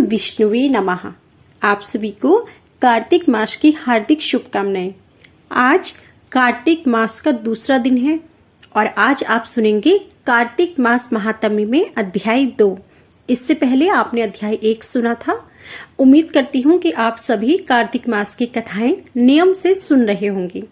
विष्णुवे नमः। आप सभी को कार्तिक मास की हार्दिक शुभकामनाएं। आज कार्तिक मास का दूसरा दिन है और आज आप सुनेंगे कार्तिक मास महात्म्य में अध्याय 2। इससे पहले आपने अध्याय 1 सुना था। उम्मीद करती हूँ कि आप सभी कार्तिक मास की कथाएं नियम से सुन रहे होंगे।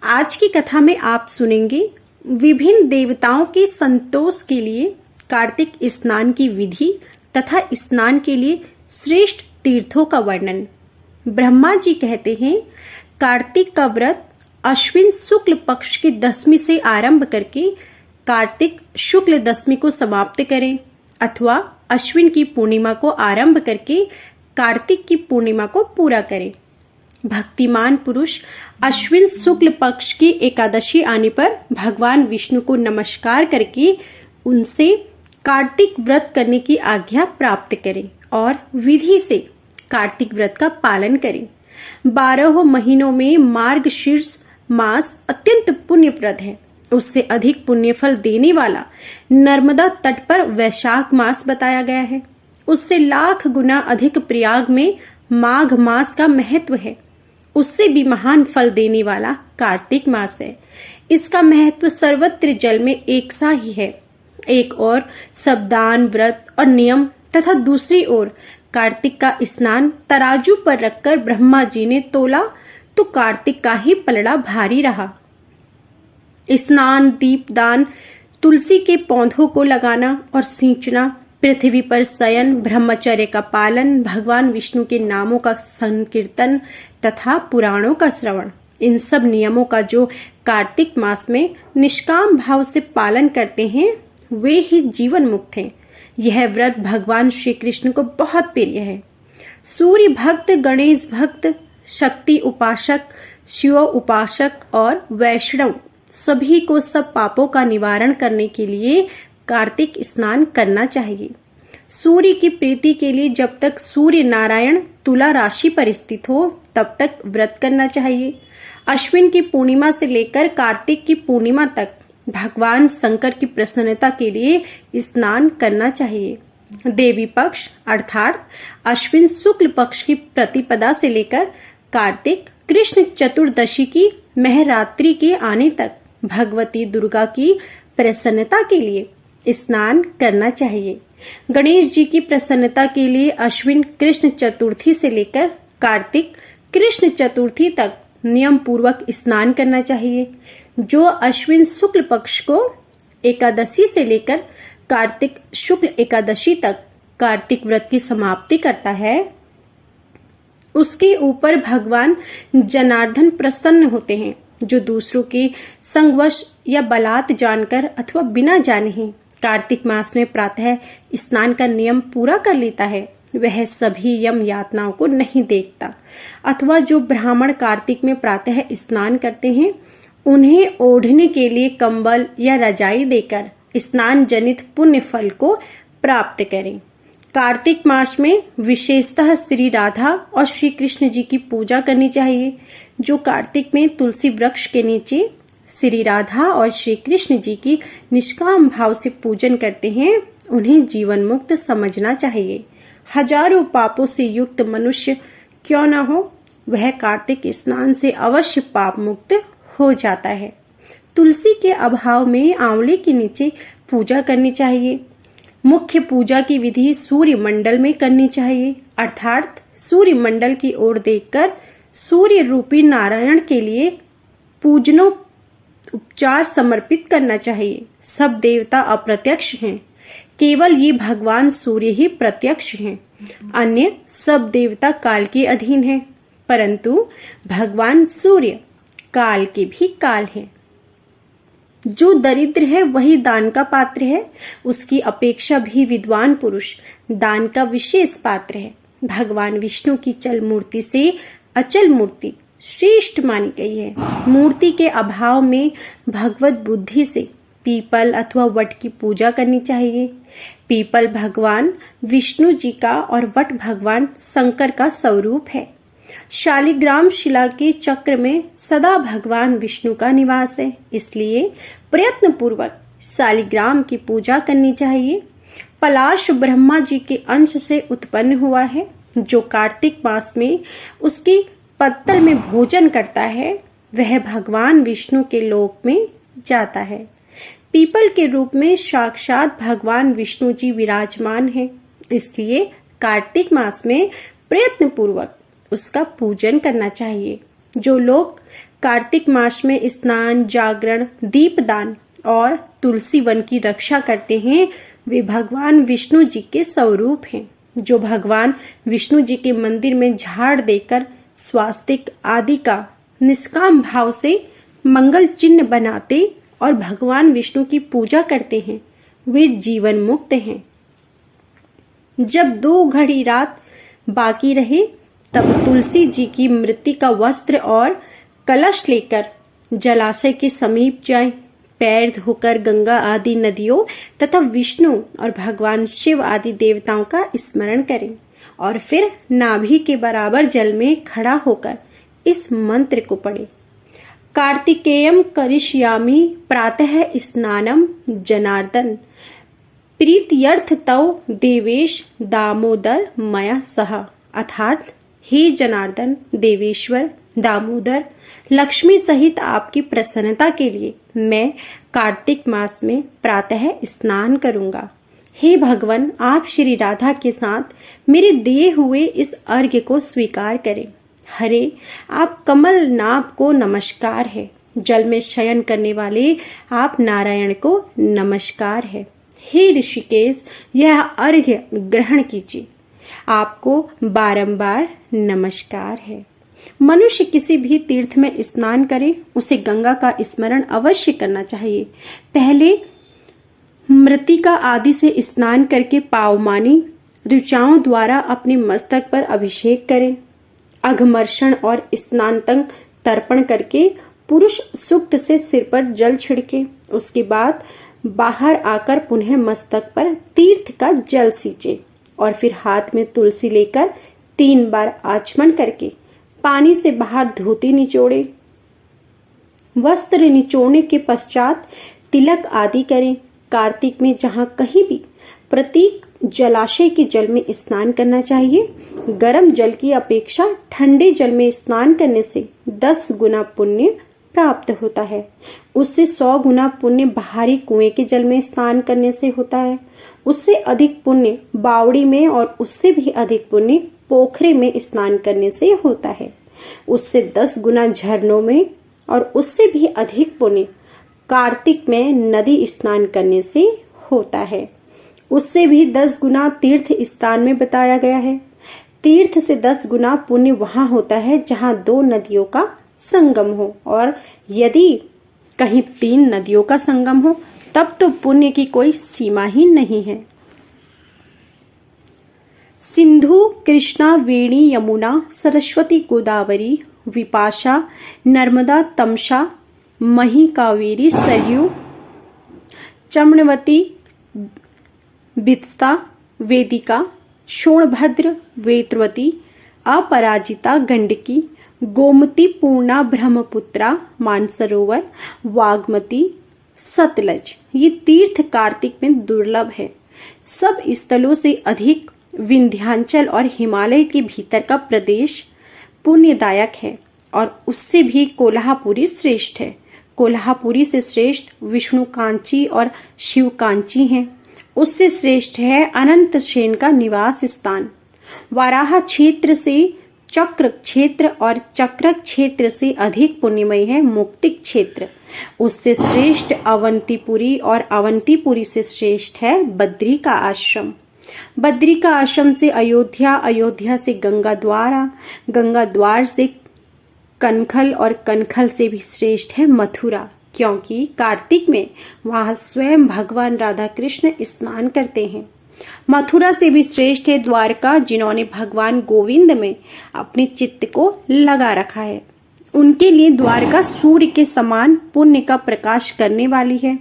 आज की कथा में आप सुनेंगे विभिन्न देवताओं के संतोष के लिए कार्तिक स्नान की विधि तथा स्नान के लिए श्रेष्ठ तीर्थों का वर्णन। ब्रह्मा जी कहते हैं, कार्तिक का व्रत अश्विन शुक्ल पक्ष की 10वीं से आरंभ करके कार्तिक शुक्ल 10वीं को समाप्त करें अथवा अश्विन की पूर्णिमा को आरंभ करके कार्तिक की पूर्णिमा को पूरा करें। भक्तिमान पुरुष अश्विन शुक्ल पक्ष की एकादशी आने पर भगवान विष्णु को नमस्कार करके उनसे कार्तिक व्रत करने की आज्ञा प्राप्त करें और विधि से कार्तिक व्रत का पालन करें। 12 महीनों में मार्गशीर्ष मास अत्यंत पुण्यप्रद है। उससे अधिक पुण्यफल देने वाला नर्मदा तट पर वैशाख मास बताया गया है। उससे लाख गुना अधिक प्रयाग में माघ मास का महत्व है। उससे भी महान फल देने वाला कार्तिक मास है। इसका महत्व सर्वत्र जल में एक सा ही है। एक और सब दान व्रत और नियम तथा दूसरी ओर कार्तिक का स्नान तराजू पर रखकर ब्रह्मा जी ने तोला तो कार्तिक का ही पलड़ा भारी रहा। स्नान, दीपदान, तुलसी के पौधों को लगाना और सींचना, पृथ्वी पर शयन, ब्रह्मचर्य का पालन, भगवान विष्णु के नामों का संकीर्तन तथा पुराणों का श्रवण, इन सब नियमों का जो कार्तिक मास में निष्काम भाव से पालन करते हैं वे ही जीवन मुक्त हैं। यह व्रत भगवान श्री कृष्ण को बहुत प्रिय है। सूर्य भक्त, गणेश भक्त, शक्ति उपासक, शिव उपासक और वैष्णव सभी को सब पापों का निवारण करने के लिए कार्तिक स्नान करना चाहिए। सूर्य की प्रीति के लिए जब तक सूर्य नारायण तुला राशि पर स्थित हो तब तक व्रत करना चाहिए। अश्विन की पूर्णिमा से लेकर कार्तिक की पूर्णिमा तक भगवान शंकर की प्रसन्नता के लिए स्नान करना चाहिए। देवी पक्ष अर्थात अश्विन शुक्ल पक्ष की प्रतिपदा से लेकर कार्तिक कृष्ण चतुर्दशी की महरात्रि के आने तक भगवती दुर्गा की प्रसन्नता के लिए स्नान करना चाहिए। गणेश जी की प्रसन्नता के लिए अश्विन कृष्ण चतुर्थी से लेकर कार्तिक कृष्ण चतुर्थी तक नियम पूर्वक स्नान करना चाहिए। जो अश्विन शुक्ल पक्ष को एकादशी से लेकर कार्तिक शुक्ल एकादशी तक कार्तिक व्रत की समाप्ति करता है उसके ऊपर भगवान जनार्दन प्रसन्न होते हैं। जो दूसरों के संगवश या बलात् जानकर अथवा बिना जाने ही कार्तिक मास में प्रातः स्नान का नियम पूरा कर लेता है वह सभी यम यातनाओं को नहीं देखता। अथवा जो ब्राह्मण कार्तिक में प्रातः स्नान करते हैं उन्हें ओढ़ने के लिए कंबल या रजाई देकर स्नान जनित पुण्य फल को प्राप्त करें। कार्तिक मास में विशेषतः श्री राधा और श्री कृष्ण जी की पूजा करनी चाहिए। जो कार्तिक में तुलसी वृक्ष के नीचे श्री राधा और श्री कृष्ण जी की निष्काम भाव से पूजन करते हैं उन्हें जीवन मुक्त समझना चाहिए। हजारों पापों से युक्त मनुष्य क्यों न हो वह कार्तिक स्नान से अवश्य पाप मुक्त हो जाता है। तुलसी के अभाव में आंवले के नीचे पूजा करनी चाहिए। मुख्य पूजा की विधि सूर्य मंडल में करनी चाहिए अर्थात सूर्य मंडल की ओर देखकर सूर्य रूपी नारायण के लिए पूजनो उपचार समर्पित करना चाहिए। सब देवता अप्रत्यक्ष हैं, केवल ये भगवान सूर्य ही प्रत्यक्ष हैं। अन्य सब देवता काल के अधीन हैं, परंतु भगवान सूर्य काल के भी काल है। जो दरिद्र है वही दान का पात्र है। उसकी अपेक्षा भी विद्वान पुरुष दान का विशेष पात्र है। भगवान विष्णु की चल मूर्ति से अचल मूर्ति श्रेष्ठ मानी गई है। मूर्ति के अभाव में भगवत बुद्धि से पीपल अथवा वट की पूजा करनी चाहिए। पीपल भगवान विष्णु जी का और वट भगवान शंकर का स्वरूप है। शालिग्राम शिला के चक्र में सदा भगवान विष्णु का निवास है, इसलिए प्रयत्न पूर्वक शालिग्राम की पूजा करनी चाहिए। पलाश ब्रह्मा जी के अंश से उत्पन्न हुआ है। जो कार्तिक मास में उसकी पत्तल में भोजन करता है वह भगवान विष्णु के लोक में जाता है। पीपल के रूप में साक्षात भगवान विष्णु जी विराजमान है, इसलिए कार्तिक मास में प्रयत्न पूर्वक उसका पूजन करना चाहिए। जो लोग कार्तिक मास में स्नान, जागरण, दीपदान और तुलसी वन की रक्षा करते हैं वे भगवान विष्णु जी के स्वरूप हैं। जो भगवान विष्णु जी के मंदिर में झाड़ देकर स्वास्तिक आदि का निष्काम भाव से मंगल चिन्ह बनाते और भगवान विष्णु की पूजा करते हैं वे जीवन मुक्त हैं। जब 2 घड़ी रात बाकी रहे तब तुलसी जी की मृत्तिका वस्त्र और कलश लेकर जलाशय के समीप जाएं, पैर धोकर गंगा आदि नदियों तथा विष्णु और भगवान शिव आदि देवताओं का स्मरण करें और फिर नाभि के बराबर जल में खड़ा होकर इस मंत्र को पढ़ें। कार्तिकेयम करिष्यामि प्रातः स्नानम जनार्दन प्रीत्यर्थ तव देवेश दामोदर मया सह। अर्थात हे जनार्दन, देवेश्वर, दामोदर, लक्ष्मी सहित आपकी प्रसन्नता के लिए मैं कार्तिक मास में प्रातः स्नान करूंगा। हे भगवान, आप श्री राधा के साथ मेरे दिए हुए इस अर्घ्य को स्वीकार करें। हरे, आप कमल नाभ को नमस्कार है। जल में शयन करने वाले आप नारायण को नमस्कार है। हे ऋषिकेश, यह अर्घ्य ग्रहण कीजिए, आपको बारंबार नमस्कार है। मनुष्य किसी भी तीर्थ में स्नान करे उसे गंगा का स्मरण अवश्य करना चाहिए। पहले मृत्तिका आदि से स्नान करके पावमानी ऋचाओं द्वारा अपने मस्तक पर अभिषेक करें। अघमर्षण और स्नानतंग तर्पण करके पुरुष सूक्त से सिर पर जल छिड़के। उसके बाद बाहर आकर पुनः मस्तक पर तीर्थ का जल सींचे और फिर हाथ में तुलसी लेकर 3 बार आचमन करके पानी से बाहर धोती निचोड़े। वस्त्र निचोड़ने के पश्चात तिलक आदि करें। कार्तिक में जहाँ कहीं भी प्रतीक जलाशय के जल में स्नान करना चाहिए। गर्म जल की अपेक्षा ठंडे जल में स्नान करने से 10 गुना पुण्य प्राप्त होता है। उससे 100 गुना पुण्य बाहरी कुएं के जल में स्नान करने से होता है। उससे अधिक पुण्य बावड़ी में और उससे भी अधिक पुण्य पोखरे में स्नान करने से होता है। उससे 10 गुना झरनों में और उससे भी अधिक पुण्य कार्तिक में नदी स्नान करने से होता है। उससे भी 10 गुना तीर्थ स्थान में बताया गया है। तीर्थ से 10 गुना पुण्य वहां होता है जहां 2 नदियों का संगम हो, और यदि कहीं 3 नदियों का संगम हो तब तो पुण्य की कोई सीमा ही नहीं है। सिंधु, कृष्णा, वेणी, यमुना, सरस्वती, गोदावरी, विपाशा, नर्मदा, तमसा, मही, कावेरी, सरयू, चम्रवती, बित्सा, वेदिका, शोणभद्र, वेत्रवती, अपराजिता, गंडकी, गोमती, पूर्णा, ब्रह्मपुत्रा, मानसरोवर, वाग्मती, सतलज। ये तीर्थ कार्तिक में दुर्लभ है। सब स्थलों से अधिक विंध्याचल और हिमालय के भीतर का प्रदेश पुण्यदायक है और उससे भी कोल्हापुरी श्रेष्ठ है। कोल्हापुरी से श्रेष्ठ विष्णु कांची और शिव कांची हैं। उससे श्रेष्ठ है अनंत सेन का निवास स्थान। वाराह क्षेत्र से चक्र क्षेत्र और चक्र क्षेत्र से अधिक पुण्यमय है मुक्तिक क्षेत्र। उससे श्रेष्ठ अवंतीपुरी और अवंतीपुरी से श्रेष्ठ है बद्री का आश्रम। बद्री का आश्रम से अयोध्या, अयोध्या से गंगा द्वारा, गंगा द्वार से कनखल और कनखल से भी श्रेष्ठ है मथुरा, क्योंकि कार्तिक में वहां स्वयं भगवान राधा कृष्ण स्नान करते हैं। मथुरा से भी श्रेष्ठ है द्वारका, जिन्होंने भगवान गोविंद में अपने चित्त को लगा रखा है। उनके लिए द्वारका सूर्य के समान पुण्य का प्रकाश करने वाली है।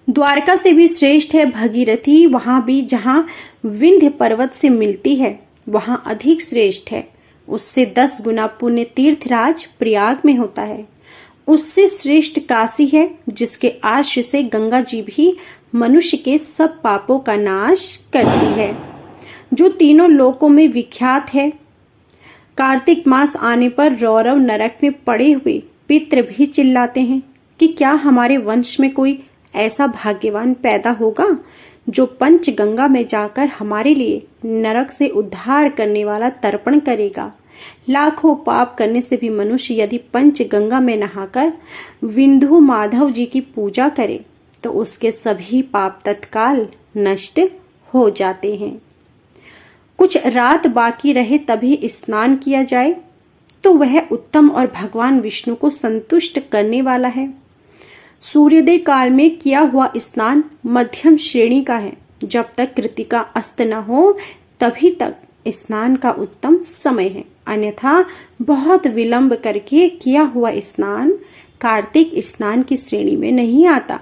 द्वारका से भी श्रेष्ठ है भगीरथी, वहां भी जहां विंध्य पर्वत से मिलती है वहां अधिक श्रेष्ठ है। उससे 10 गुना पुण्य तीर्थराज प्रयाग में होता है। उससे श्रेष्ठ काशी है, जिसके आश्रय से गंगा जी भी मनुष्य के सब पापों का नाश करती है, जो तीनों लोकों में विख्यात है। कार्तिक मास आने पर रौरव नरक में पड़े हुए पितृ भी चिल्लाते हैं कि क्या हमारे वंश में कोई ऐसा भाग्यवान पैदा होगा जो पंचगंगा में जाकर हमारे लिए नरक से उद्धार करने वाला तर्पण करेगा। लाखों पाप करने से भी मनुष्य यदि पंचगंगा में नहाकर विंधु माधव जी की पूजा करे तो उसके सभी पाप तत्काल नष्ट हो जाते हैं। कुछ रात बाकी रहे तभी स्नान किया जाए तो वह उत्तम और भगवान विष्णु को संतुष्ट करने वाला है। सूर्योदय काल में किया हुआ स्नान मध्यम श्रेणी का है। जब तक कृतिका अस्त न हो तभी तक स्नान का उत्तम समय है, अन्यथा बहुत विलंब करके किया हुआ स्नान कार्तिक स्नान की श्रेणी में नहीं आता।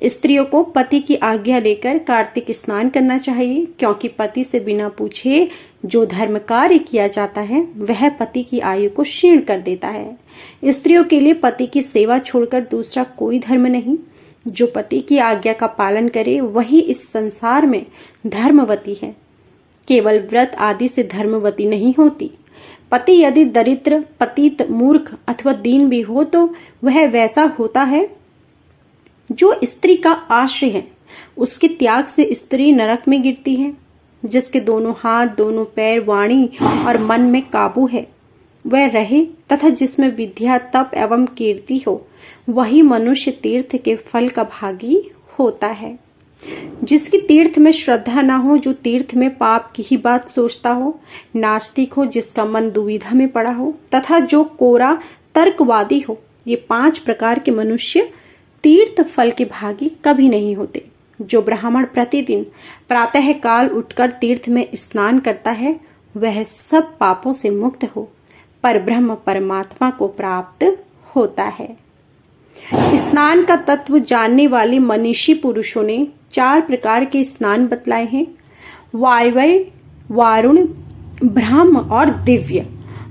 स्त्रियों को पति की आज्ञा लेकर कार्तिक स्नान करना चाहिए, क्योंकि पति से बिना पूछे जो धर्म कार्य किया जाता है वह पति की आयु को क्षीण कर देता है। स्त्रियों के लिए पति की सेवा छोड़कर दूसरा कोई धर्म नहीं। जो पति की आज्ञा का पालन करे वही इस संसार में धर्मवती है। केवल व्रत आदि से धर्मवती नहीं होती। पति यदि दरिद्र, पतित, मूर्ख अथवा दीन भी हो तो वह वैसा होता है जो स्त्री का आश्रय है। उसके त्याग से स्त्री नरक में गिरती है। जिसके दोनों हाथ, दोनों पैर, वाणी और मन में काबू है वह रहे, तथा जिसमें विद्या, तप एवं कीर्ति हो वही मनुष्य तीर्थ के फल का भागी होता है। जिसकी तीर्थ में श्रद्धा ना हो, जो तीर्थ में पाप की ही बात सोचता हो, नास्तिक हो, जिसका मन दुविधा में पड़ा हो, तथा जो कोरा तर्कवादी हो, ये 5 प्रकार के मनुष्य तीर्थ फल के भागी कभी नहीं होते। जो ब्राह्मण प्रतिदिन प्रातः काल उठकर तीर्थ में स्नान करता है वह सब पापों से मुक्त हो पर ब्रह्म परमात्मा को प्राप्त होता है। स्नान का तत्व जानने वाले मनीषी पुरुषों ने 4 प्रकार के स्नान बतलाए हैं। वायव्य, वारुण, ब्रह्म और दिव्य।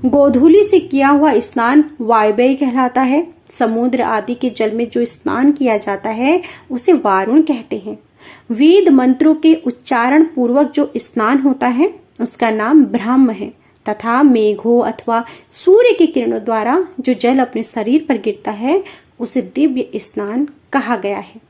गोधूली से किया हुआ स्नान वायव्य कहलाता है। समुद्र आदि के जल में जो स्नान किया जाता है उसे वारुण कहते हैं। वेद मंत्रों के उच्चारण पूर्वक जो स्नान होता है उसका नाम ब्रह्म है, तथा मेघों अथवा सूर्य की किरणों द्वारा जो जल अपने शरीर पर गिरता है उसे दिव्य स्नान कहा गया है।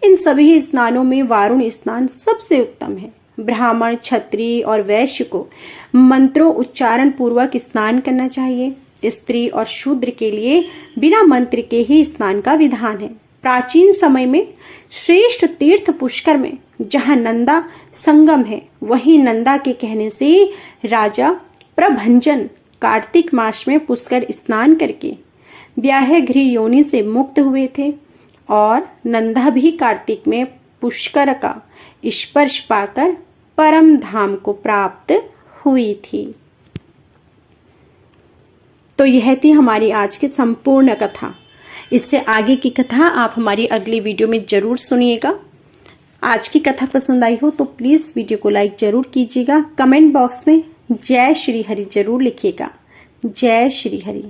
इन सभी स्नानों में वारुण स्नान सबसे उत्तम है। ब्राह्मण, क्षत्रिय और वैश्य को मंत्रों उच्चारण पूर्वक स्नान करना चाहिए। स्त्री और शूद्र के लिए बिना मंत्र के ही स्नान का विधान है। प्राचीन समय में श्रेष्ठ तीर्थ पुष्कर में जहाँ नंदा संगम है वहीं नंदा के कहने से राजा प्रभंजन कार्तिक मास में पुष्कर स्नान करके ब्याह गृह योनि से मुक्त हुए थे और नंदा भी कार्तिक में पुष्कर का स्पर्श पाकर परम धाम को प्राप्त हुई थी। तो यह थी हमारी आज की संपूर्ण कथा। इससे आगे की कथा आप हमारी अगली वीडियो में जरूर सुनिएगा। आज की कथा पसंद आई हो तो प्लीज वीडियो को लाइक जरूर कीजिएगा। कमेंट बॉक्स में जय श्री हरि जरूर लिखिएगा। जय श्री हरि।